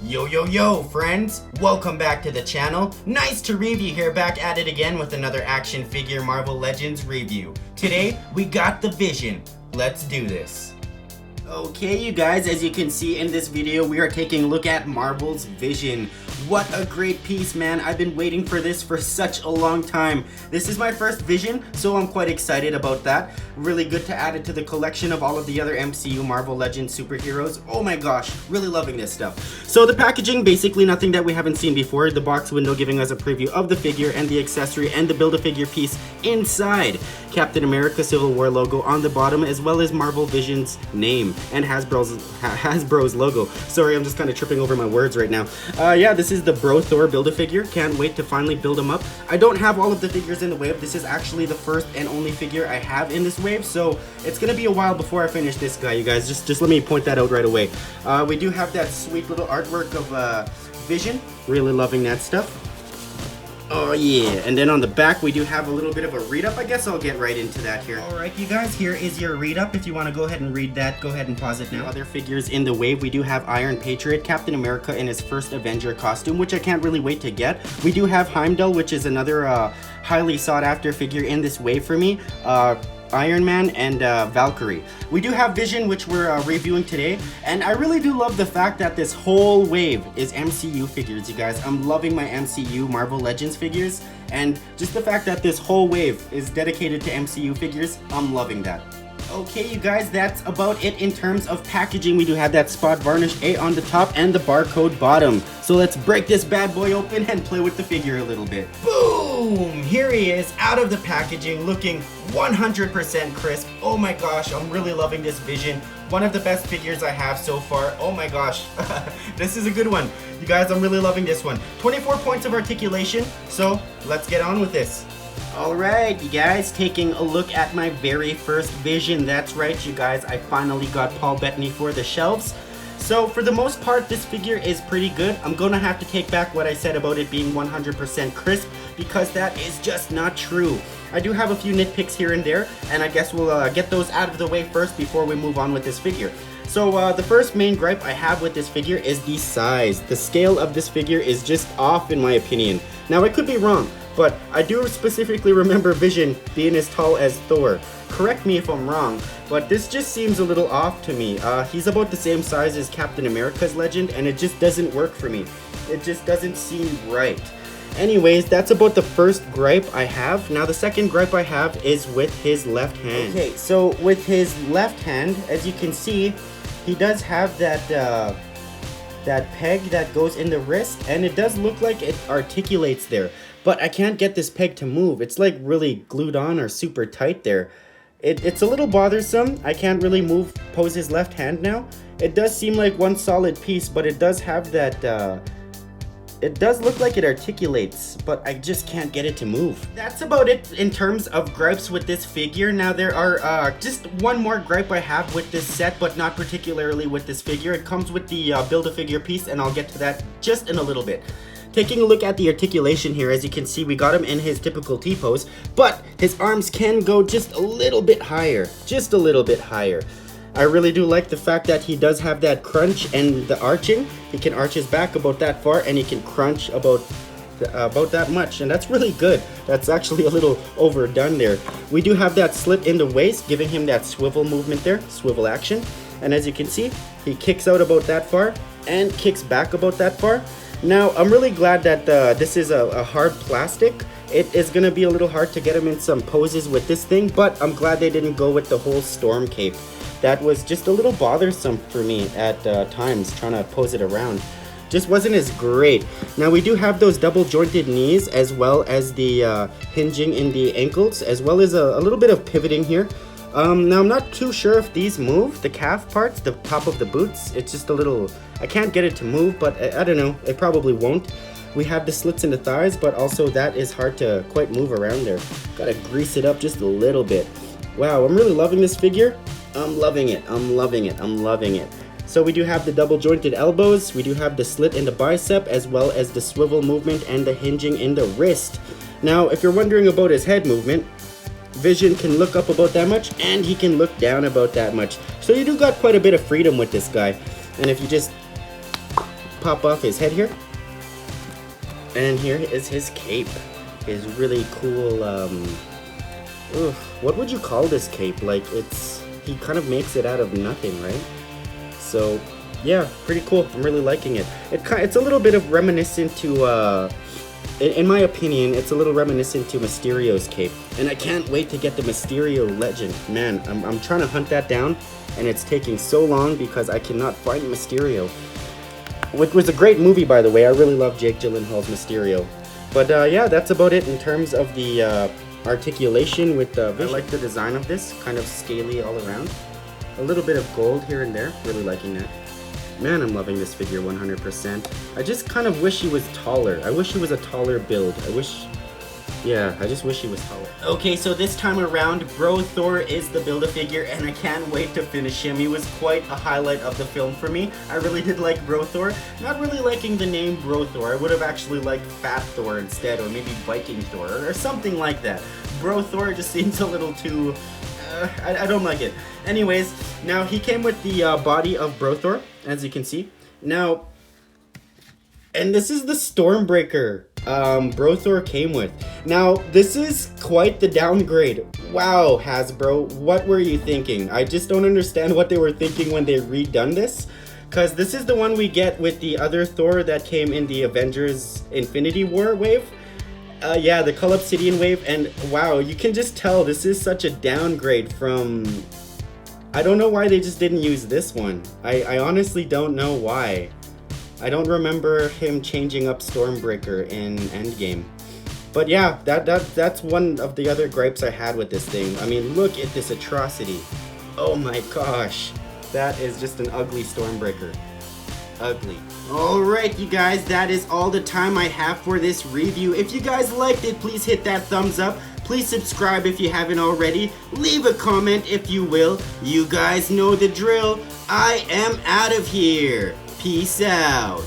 Yo friends, welcome back to the channel. NiceToReevU here, back at it again with another action figure Marvel Legends review. Today we got the Vision. Let's do this. Okay you guys, as you can see in this video, we are taking a look at Marvel's Vision. What a great piece, man. I've been waiting for this for such a long time. This is my first Vision, so I'm quite excited about that. Really good to add it to the collection of all of the other MCU Marvel Legends superheroes. Oh my gosh, really loving this stuff. So the packaging, basically nothing that we haven't seen before. The box window giving us a preview of the figure and the accessory and the Build-A-Figure piece inside. Captain America Civil War logo on the bottom, as well as Marvel Vision's name and Hasbro's logo. Sorry, I'm just kind of tripping over my words right now. Yeah, this is the Bro Thor Build-A-Figure. Can't wait to finally build him up. I don't have all of the figures in the wave. This is actually the first and only figure I have in this wave, so it's gonna be a while before I finish this guy, you guys. Just let me point that out right away. We do have that sweet little artwork of Vision. Really loving that stuff. Oh yeah, and then on the back we do have a little bit of a read-up. I guess I'll get right into that here. Alright you guys, here is your read-up. If you want to go ahead and read that, go ahead and pause it now. Other figures in the wave, we do have Iron Patriot, Captain America in his first Avenger costume, which I can't really wait to get. We do have Heimdall, which is another highly sought after figure in this wave for me. Iron Man and Valkyrie. We do have Vision, which we're reviewing today, and I really do love the fact that this whole wave is MCU figures, you guys. I'm loving my MCU Marvel Legends figures, and just the fact that this whole wave is dedicated to MCU figures, I'm loving that. Okay you guys, that's about it in terms of packaging. We do have that spot varnish A on the top and the barcode bottom. So let's break this bad boy open and play with the figure a little bit. Boom! Here he is out of the packaging, looking 100% crisp. Oh my gosh, I'm really loving this Vision. One of the best figures I have so far. Oh my gosh, this is a good one. You guys, I'm really loving this one. 24 points of articulation, so let's get on with this. Alright, you guys, taking a look at my very first Vision. That's right, you guys, I finally got Paul Bettany for the shelves. So, for the most part, this figure is pretty good. I'm gonna have to take back what I said about it being 100% crisp, because that is just not true. I do have a few nitpicks here and there, and I guess we'll get those out of the way first before we move on with this figure. So the first main gripe I have with this figure is the size. The scale of this figure is just off in my opinion. Now I could be wrong, but I do specifically remember Vision being as tall as Thor. Correct me if I'm wrong, but this just seems a little off to me. He's about the same size as Captain America's Legend, and it just doesn't work for me. It just doesn't seem right. Anyways, that's about the first gripe I have. Now the second gripe I have is with his left hand. Okay, so with his left hand, as you can see, he does have that that peg that goes in the wrist, and it does look like it articulates there. But I can't get this peg to move. It's like really glued on or super tight there. It's a little bothersome. I can't really pose his left hand now. It does seem like one solid piece, but it does have that it does look like it articulates, but I just can't get it to move. That's about it in terms of gripes with this figure. Now there are just one more gripe I have with this set, but not particularly with this figure. It comes with the Build-A-Figure piece, and I'll get to that just in a little bit. Taking a look at the articulation here, as you can see, we got him in his typical T-pose, but his arms can go just a little bit higher. Just a little bit higher. I really do like the fact that he does have that crunch and the arching. He can arch his back about that far, and he can crunch about that much, and that's really good. That's actually a little overdone there. We do have that slit in the waist, giving him that swivel movement there, swivel action. And as you can see, he kicks out about that far and kicks back about that far. Now, I'm really glad that this is a hard plastic. It is going to be a little hard to get him in some poses with this thing, but I'm glad they didn't go with the whole storm cape. That was just a little bothersome for me at times, trying to pose it around. Just wasn't as great. Now we do have those double jointed knees, as well as the hinging in the ankles, as well as a little bit of pivoting here. Now I'm not too sure if these move, the calf parts, the top of the boots. It's just a little, I can't get it to move, but I don't know, it probably won't. We have the slits in the thighs, but also that is hard to quite move around there. Gotta grease it up just a little bit. Wow, I'm really loving this figure. I'm loving it, I'm loving it, I'm loving it. So we do have the double jointed elbows, we do have the slit in the bicep, as well as the swivel movement and the hinging in the wrist. Now, if you're wondering about his head movement, Vision can look up about that much, and he can look down about that much. So you do got quite a bit of freedom with this guy. And if you just pop off his head here. And here is his cape. His really cool, what would you call this cape? Like, he kind of makes it out of nothing, right? So, yeah, pretty cool. I'm really liking it. It's a little bit of reminiscent to, in my opinion, it's a little reminiscent to Mysterio's cape. And I can't wait to get the Mysterio Legend. Man, I'm trying to hunt that down, and it's taking so long because I cannot find Mysterio. Which was a great movie, by the way. I really love Jake Gyllenhaal's Mysterio. But yeah, that's about it in terms of the articulation with the vision. I like the design of this, kind of scaly all around. A little bit of gold here and there, really liking that. Man, I'm loving this figure 100%. I just kind of wish he was taller. I wish he was a taller build. I just wish he was taller. Okay, so this time around, Bro Thor is the Build-A-Figure, and I can't wait to finish him. He was quite a highlight of the film for me. I really did like Bro Thor. Not really liking the name Bro Thor. I would have actually liked Fat Thor instead, or maybe Viking Thor, or something like that. Bro Thor just seems a little too... I don't like it. Anyways, now he came with the body of Bro Thor, as you can see. Now, and this is the Stormbreaker Bro Thor came with. Now, this is quite the downgrade. Wow, Hasbro, what were you thinking? I just don't understand what they were thinking when they redone this. Because this is the one we get with the other Thor that came in the Avengers Infinity War wave. Yeah, the Cull Obsidian wave, and wow, you can just tell this is such a downgrade from... I don't know why they just didn't use this one. I honestly don't know why. I don't remember him changing up Stormbreaker in Endgame. But yeah, that's one of the other gripes I had with this thing. I mean, look at this atrocity. Oh my gosh. That is just an ugly Stormbreaker. Ugly. Alright, you guys, that is all the time I have for this review. If you guys liked it, please hit that thumbs up. Please subscribe if you haven't already. Leave a comment if you will. You guys know the drill. I am out of here. Peace out.